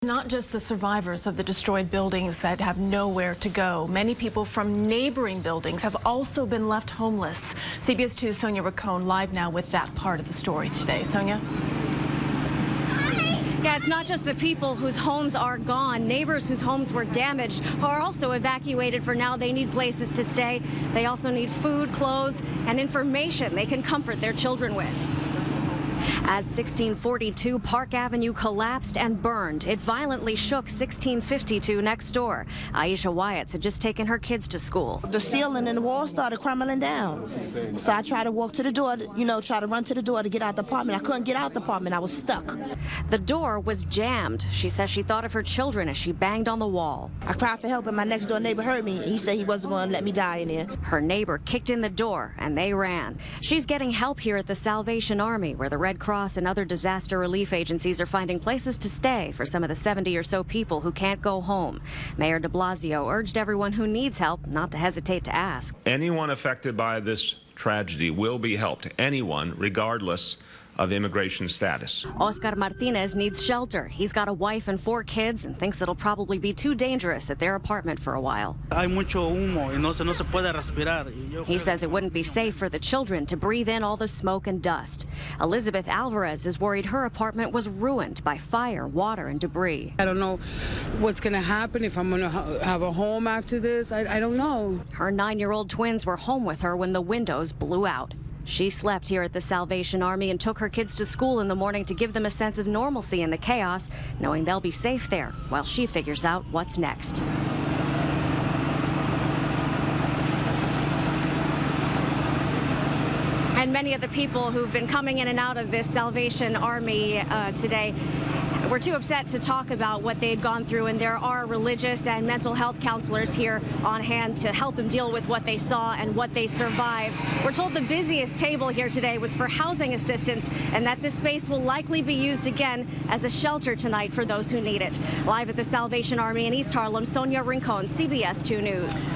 Not just the survivors of the destroyed buildings that have nowhere to go. Many people from neighboring buildings have also been left homeless. CBS 2's Sonia Rincon live now with that part of the story today. Sonia? Yeah, it's not just the people whose homes are gone. Neighbors whose homes were damaged are also evacuated for now. They need places to stay. They also need food, clothes, and information they can comfort their children with. As 1642 Park Avenue collapsed and burned, it violently shook 1652 next door. Aisha Wyatt's had just taken her kids to school. The ceiling and the wall started crumbling down. So I tried to walk to the door, try to run to the door to get out the apartment. I couldn't get out the apartment. I was stuck. The door was jammed. She says she thought of her children as she banged on the wall. I cried for help and my next door neighbor heard me. He said he wasn't going to let me die in there. Her neighbor kicked in the door and they ran. She's getting help here at the Salvation Army, where the Red Cross and other disaster relief agencies are finding places to stay for some of the 70 or so people who can't go home. Mayor de Blasio urged everyone who needs help not to hesitate to ask. Anyone affected by this tragedy will be helped. Anyone, regardless of immigration status. Oscar Martinez needs shelter. He's got a wife and 4 kids and thinks it'll probably be too dangerous at their apartment for a while. He says it wouldn't be safe for the children to breathe in all the smoke and dust. Elizabeth Alvarez is worried her apartment was ruined by fire, water, and debris. I don't know what's going to happen, if I'm going to have a home after this. I don't know. Her 9-year-old twins were home with her when the windows blew out. She slept here at the Salvation Army and took her kids to school in the morning to give them a sense of normalcy in the chaos, knowing they'll be safe there while she figures out what's next. And many of the people who've been coming in and out of this Salvation Army today were too upset to talk about what they had gone through, and there are religious and mental health counselors here on hand to help them deal with what they saw and what they survived. We're told the busiest table here today was for housing assistance, and that this space will likely be used again as a shelter tonight for those who need it. Live at the Salvation Army in East Harlem, Sonia Rincon, CBS 2 News.